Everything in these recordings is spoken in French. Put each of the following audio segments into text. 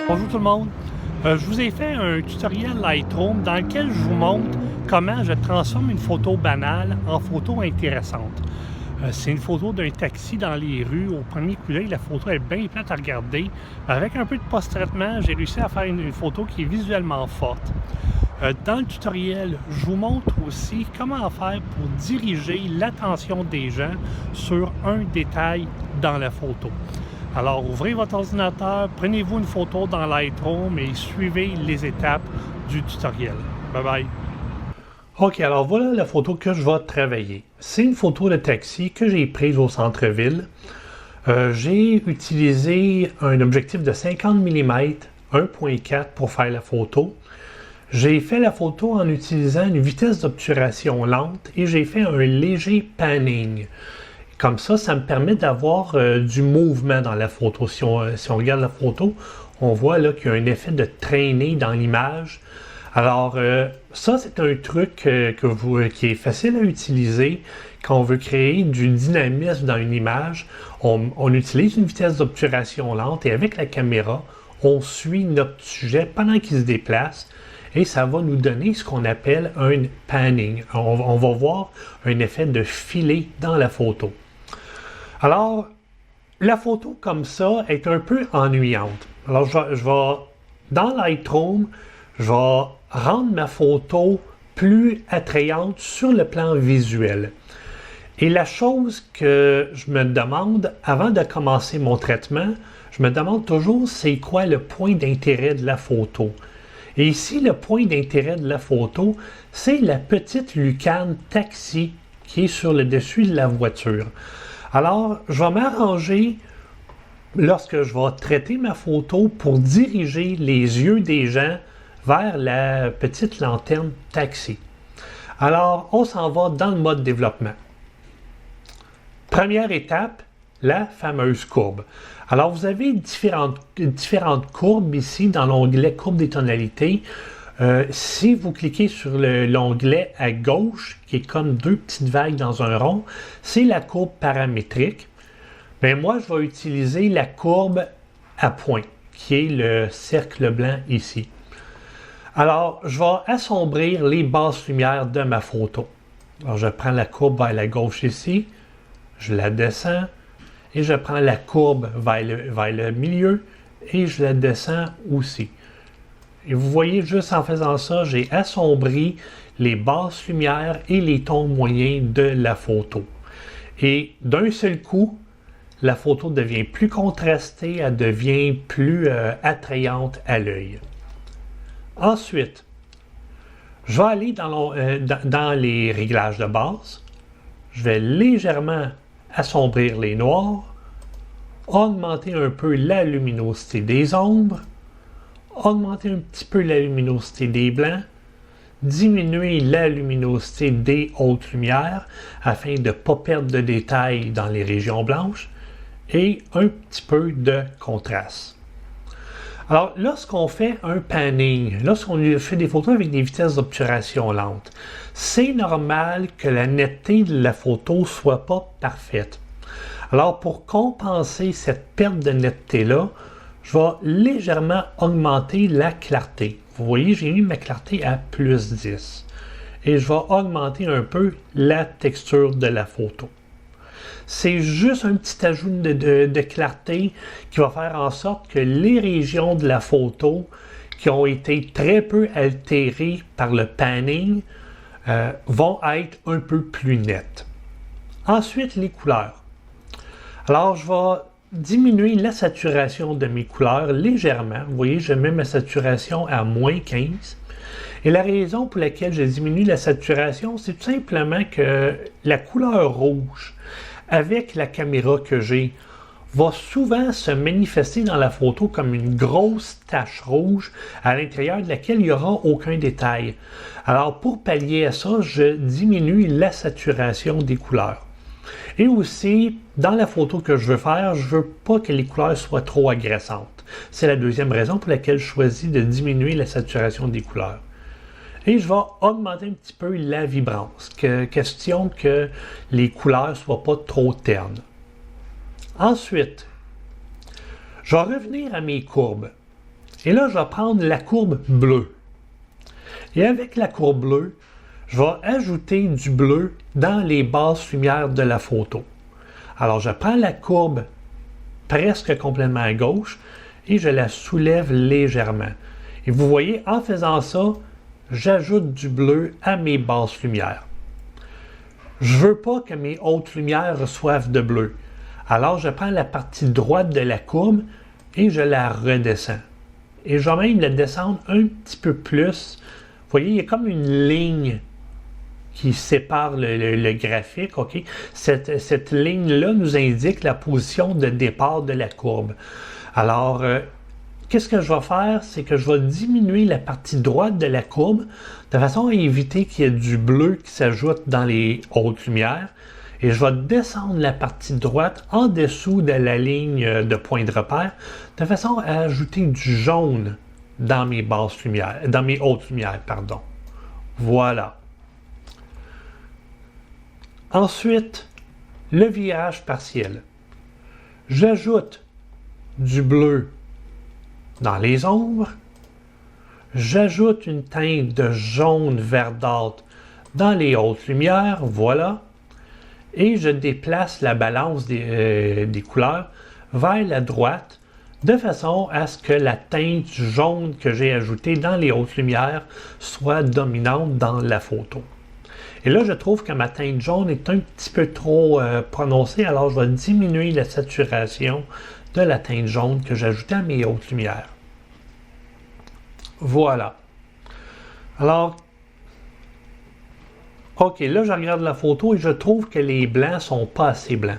Bonjour tout le monde. Je vous ai fait un tutoriel Lightroom dans lequel je vous montre comment je transforme une photo banale en photo intéressante. C'est une photo d'un taxi dans les rues. Au premier coup d'œil, la photo est bien plate à regarder. Avec un peu de post-traitement, j'ai réussi à faire une photo qui est visuellement forte. Dans le tutoriel, je vous montre aussi comment faire pour diriger l'attention des gens sur un détail dans la photo. Alors, ouvrez votre ordinateur, prenez-vous une photo dans Lightroom et suivez les étapes du tutoriel. Bye bye! OK, alors voilà la photo que je vais travailler. C'est une photo de taxi que j'ai prise au centre-ville. J'ai utilisé un objectif de 50 mm 1.4 pour faire la photo. J'ai fait la photo en utilisant une vitesse d'obturation lente et j'ai fait un léger panning. Comme ça me permet d'avoir du mouvement dans la photo. Si on regarde la photo, on voit là qu'il y a un effet de traînée dans l'image. Alors, ça, c'est un truc qui est facile à utiliser quand on veut créer du dynamisme dans une image. On utilise une vitesse d'obturation lente et avec la caméra, on suit notre sujet pendant qu'il se déplace et ça va nous donner ce qu'on appelle un panning. On va voir un effet de filet dans la photo. Alors, la photo comme ça est un peu ennuyante. Alors, dans Lightroom, je vais rendre ma photo plus attrayante sur le plan visuel. Et la chose que je me demande avant de commencer mon traitement, je me demande toujours c'est quoi le point d'intérêt de la photo. Et ici, le point d'intérêt de la photo, c'est la petite lucarne taxi qui est sur le dessus de la voiture. Alors, je vais m'arranger lorsque je vais traiter ma photo pour diriger les yeux des gens vers la petite lanterne taxi. Alors, on s'en va dans le mode développement. Première étape, la fameuse courbe. Alors, vous avez différentes courbes ici dans l'onglet courbe des tonalités. Si vous cliquez sur l'onglet à gauche, qui est comme deux petites vagues dans un rond, c'est la courbe paramétrique. Mais moi, je vais utiliser la courbe à point, qui est le cercle blanc ici. Alors, je vais assombrir les basses lumières de ma photo. Alors, je prends la courbe vers la gauche ici, je la descends, et je prends la courbe vers le milieu, et je la descends aussi. Et vous voyez, juste en faisant ça, j'ai assombri les basses lumières et les tons moyens de la photo. Et d'un seul coup, la photo devient plus contrastée, elle devient plus attrayante à l'œil. Ensuite, je vais aller dans les réglages de base. Je vais légèrement assombrir les noirs, augmenter un peu la luminosité des ombres, augmenter un petit peu la luminosité des blancs, diminuer la luminosité des hautes lumières afin de ne pas perdre de détails dans les régions blanches et un petit peu de contraste. Alors, lorsqu'on fait un panning, lorsqu'on fait des photos avec des vitesses d'obturation lentes, c'est normal que la netteté de la photo ne soit pas parfaite. Alors, pour compenser cette perte de netteté-là, je vais légèrement augmenter la clarté. Vous voyez, j'ai mis ma clarté à plus 10. Et je vais augmenter un peu la texture de la photo. C'est juste un petit ajout de clarté qui va faire en sorte que les régions de la photo qui ont été très peu altérées par le panning vont être un peu plus nettes. Ensuite, les couleurs. Alors, je vais diminuer la saturation de mes couleurs légèrement. Vous voyez, je mets ma saturation à moins 15. Et la raison pour laquelle je diminue la saturation, c'est tout simplement que la couleur rouge, avec la caméra que j'ai, va souvent se manifester dans la photo comme une grosse tache rouge à l'intérieur de laquelle il n'y aura aucun détail. Alors, pour pallier à ça, je diminue la saturation des couleurs. Et aussi, dans la photo que je veux faire, je ne veux pas que les couleurs soient trop agressantes. C'est la deuxième raison pour laquelle je choisis de diminuer la saturation des couleurs. Et je vais augmenter un petit peu la vibrance, question que les couleurs ne soient pas trop ternes. Ensuite, je vais revenir à mes courbes. Et là, je vais prendre la courbe bleue. Et avec la courbe bleue, je vais ajouter du bleu dans les basses lumières de la photo. Alors, je prends la courbe presque complètement à gauche et je la soulève légèrement. Et vous voyez, en faisant ça, j'ajoute du bleu à mes basses lumières. Je ne veux pas que mes hautes lumières reçoivent de bleu. Alors, je prends la partie droite de la courbe et je la redescends. Et je vais même la descendre un petit peu plus. Vous voyez, il y a comme une ligne qui sépare le graphique. OK? Cette ligne-là nous indique la position de départ de la courbe. Alors, qu'est-ce que je vais faire? C'est que je vais diminuer la partie droite de la courbe de façon à éviter qu'il y ait du bleu qui s'ajoute dans les hautes lumières. Et je vais descendre la partie droite en dessous de la ligne de point de repère de façon à ajouter du jaune dans mes basses lumières, dans mes hautes lumières, pardon. Voilà. Ensuite, le virage partiel. J'ajoute du bleu dans les ombres. J'ajoute une teinte de jaune verdâtre dans les hautes lumières. Voilà. Et je déplace la balance des couleurs vers la droite de façon à ce que la teinte jaune que j'ai ajoutée dans les hautes lumières soit dominante dans la photo. Et là, je trouve que ma teinte jaune est un petit peu trop prononcée, alors je vais diminuer la saturation de la teinte jaune que j'ai ajoutée à mes hautes lumières. Voilà. Alors, OK, là, je regarde la photo et je trouve que les blancs ne sont pas assez blancs.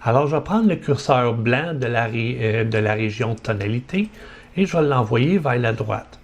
Alors, je vais prendre le curseur blanc de la région de tonalité et je vais l'envoyer vers la droite.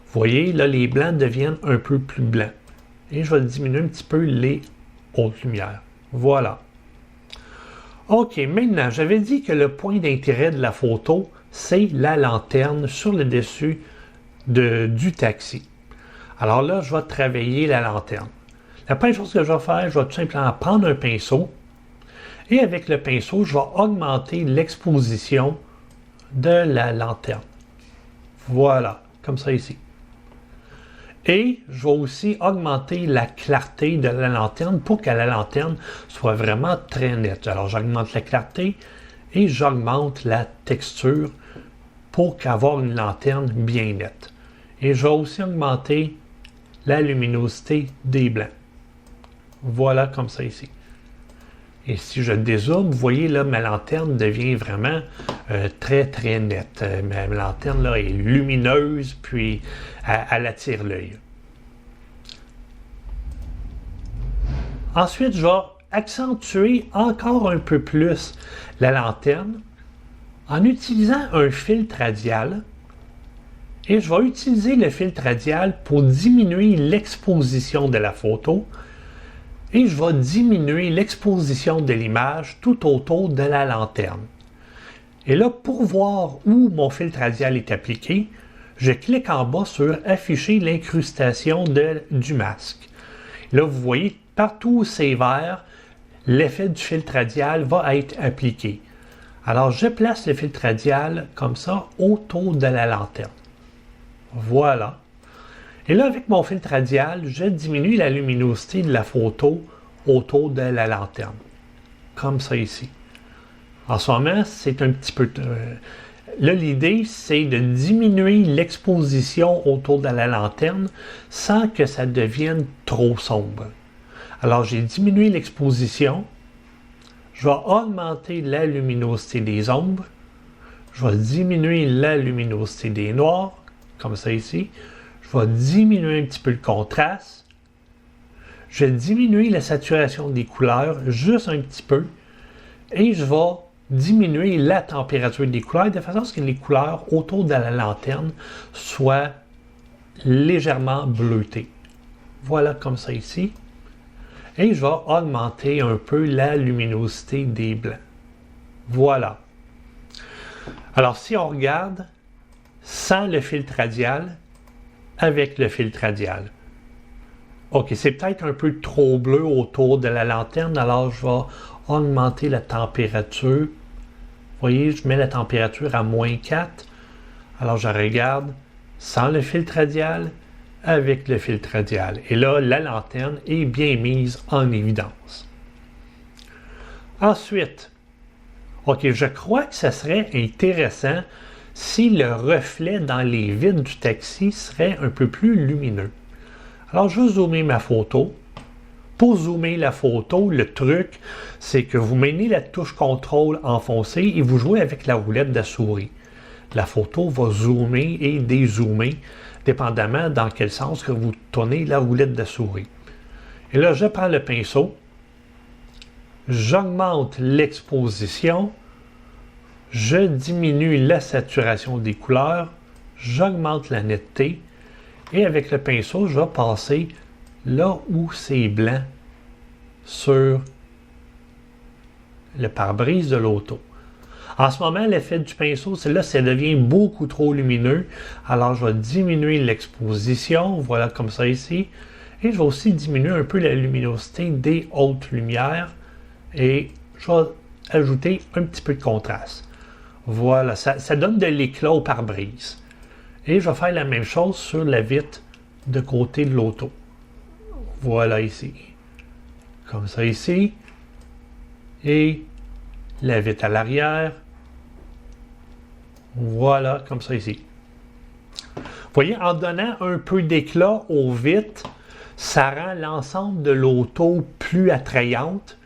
Vous voyez, là, les blancs deviennent un peu plus blancs. Et je vais diminuer un petit peu les hautes lumières. Voilà. OK, maintenant, j'avais dit que le point d'intérêt de la photo, c'est la lanterne sur le dessus du taxi. Alors là, je vais travailler la lanterne. La première chose que je vais faire, je vais tout simplement prendre un pinceau et avec le pinceau, je vais augmenter l'exposition de la lanterne. Voilà, comme ça ici. Et je vais aussi augmenter la clarté de la lanterne pour que la lanterne soit vraiment très nette. Alors j'augmente la clarté et j'augmente la texture pour avoir une lanterne bien nette. Et je vais aussi augmenter la luminosité des blancs. Voilà comme ça ici. Et si je dézoome, vous voyez là, ma lanterne devient vraiment très très nette. Ma lanterne là est lumineuse, puis elle attire l'œil. Ensuite, je vais accentuer encore un peu plus la lanterne en utilisant un filtre radial. Et je vais utiliser le filtre radial pour diminuer l'exposition de la photo. Et je vais diminuer l'exposition de l'image tout autour de la lanterne. Et là, pour voir où mon filtre radial est appliqué, je clique en bas sur « Afficher l'incrustation du masque ». Là, vous voyez, partout où c'est vert, l'effet du filtre radial va être appliqué. Alors, je place le filtre radial comme ça autour de la lanterne. Voilà. Et là, avec mon filtre radial, je diminue la luminosité de la photo autour de la lanterne. Comme ça ici. En ce moment, c'est un petit peu... là, l'idée, c'est de diminuer l'exposition autour de la lanterne sans que ça devienne trop sombre. Alors, j'ai diminué l'exposition. Je vais augmenter la luminosité des ombres. Je vais diminuer la luminosité des noirs, comme ça ici. Je vais diminuer un petit peu le contraste. Je vais diminuer la saturation des couleurs juste un petit peu. Et je vais diminuer la température des couleurs de façon à ce que les couleurs autour de la lanterne soient légèrement bleutées. Voilà comme ça ici. Et je vais augmenter un peu la luminosité des blancs. Voilà. Alors si on regarde sans le filtre radial, avec le filtre radial. OK, c'est peut-être un peu trop bleu autour de la lanterne, alors je vais augmenter la température. Vous voyez, je mets la température à -4. Alors, je regarde sans le filtre radial, avec le filtre radial. Et là, la lanterne est bien mise en évidence. Ensuite, OK, je crois que ce serait intéressant si le reflet dans les vitres du taxi serait un peu plus lumineux. Alors, je vais zoomer ma photo. Pour zoomer la photo, le truc, c'est que vous menez la touche contrôle enfoncée et vous jouez avec la roulette de la souris. La photo va zoomer et dézoomer, dépendamment dans quel sens que vous tournez la roulette de la souris. Et là, je prends le pinceau, j'augmente l'exposition, je diminue la saturation des couleurs, j'augmente la netteté, et avec le pinceau, je vais passer là où c'est blanc sur le pare-brise de l'auto. En ce moment, l'effet du pinceau, c'est là, ça devient beaucoup trop lumineux. Alors, je vais diminuer l'exposition, voilà comme ça ici. Et je vais aussi diminuer un peu la luminosité des hautes lumières. Et je vais ajouter un petit peu de contraste. Voilà, ça donne de l'éclat au pare-brise. Et je vais faire la même chose sur la vitre de côté de l'auto. Voilà ici. Comme ça ici. Et la vitre à l'arrière. Voilà, comme ça ici. Vous voyez, en donnant un peu d'éclat aux vitres, ça rend l'ensemble de l'auto plus attrayante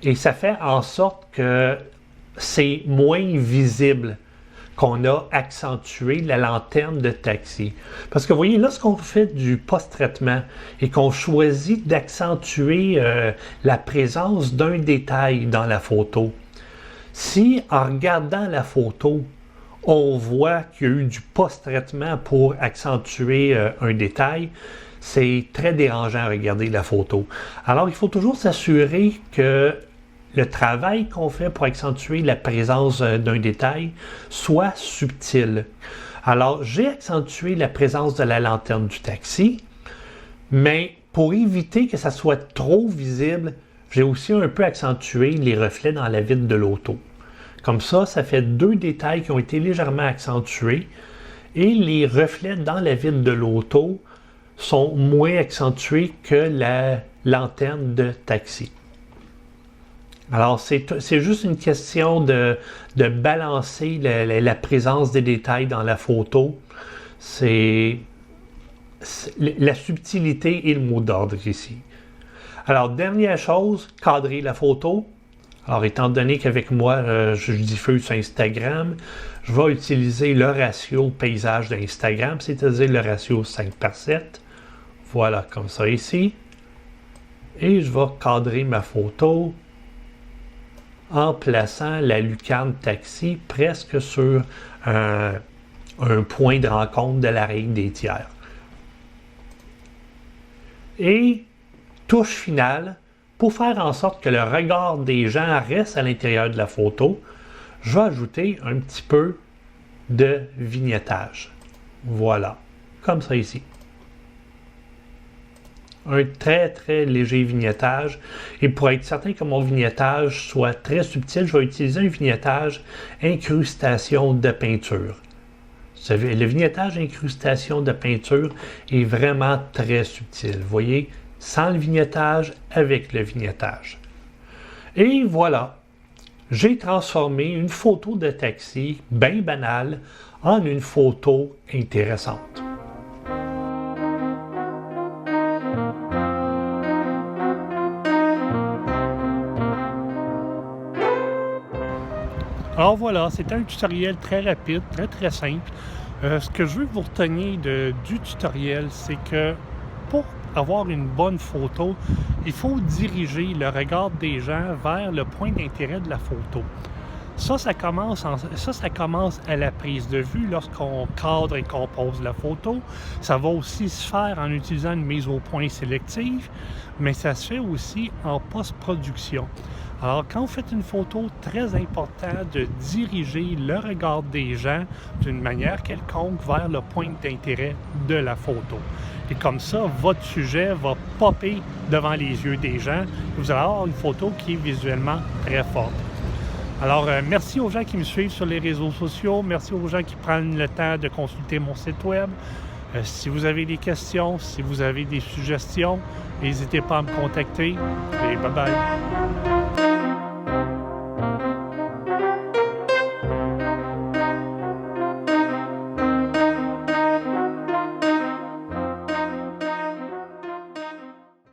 et ça fait en sorte que c'est moins visible qu'on a accentué la lanterne de taxi. Parce que vous voyez, lorsqu'on fait du post-traitement et qu'on choisit d'accentuer la présence d'un détail dans la photo, si en regardant la photo, on voit qu'il y a eu du post-traitement pour accentuer un détail, c'est très dérangeant à regarder la photo. Alors, il faut toujours s'assurer que le travail qu'on fait pour accentuer la présence d'un détail soit subtil. Alors, j'ai accentué la présence de la lanterne du taxi, mais pour éviter que ça soit trop visible, j'ai aussi un peu accentué les reflets dans la vitre de l'auto. Comme ça, ça fait deux détails qui ont été légèrement accentués et les reflets dans la vitre de l'auto sont moins accentués que la lanterne de taxi. Alors, c'est juste une question de balancer la présence des détails dans la photo. La subtilité est le mot d'ordre ici. Alors, dernière chose, cadrer la photo. Alors, étant donné qu'avec moi, je diffuse sur Instagram, je vais utiliser le ratio paysage d'Instagram, c'est-à-dire le ratio 5:7. Voilà, comme ça ici. Et je vais cadrer ma photo en plaçant la lucarne taxi presque sur un point de rencontre de la règle des tiers. Et touche finale, pour faire en sorte que le regard des gens reste à l'intérieur de la photo, je vais ajouter un petit peu de vignettage. Voilà, comme ça ici. Un très très léger vignettage. Et pour être certain que mon vignettage soit très subtil, je vais utiliser un vignettage incrustation de peinture. Vous savez, le vignettage incrustation de peinture est vraiment très subtil. Vous voyez, sans le vignettage, avec le vignettage. Et voilà, j'ai transformé une photo de taxi bien banale en une photo intéressante. Alors voilà, c'est un tutoriel très rapide, très simple. Ce que je veux que vous reteniez du tutoriel, c'est que pour avoir une bonne photo, il faut diriger le regard des gens vers le point d'intérêt de la photo. Ça commence à la prise de vue lorsqu'on cadre et compose la photo. Ça va aussi se faire en utilisant une mise au point sélective, mais ça se fait aussi en post-production. Alors, quand vous faites une photo, très important de diriger le regard des gens d'une manière quelconque vers le point d'intérêt de la photo. Et comme ça, votre sujet va popper devant les yeux des gens et vous allez avoir une photo qui est visuellement très forte. Alors, merci aux gens qui me suivent sur les réseaux sociaux. Merci aux gens qui prennent le temps de consulter mon site web. Si vous avez des questions, si vous avez des suggestions, n'hésitez pas à me contacter. Et bye bye.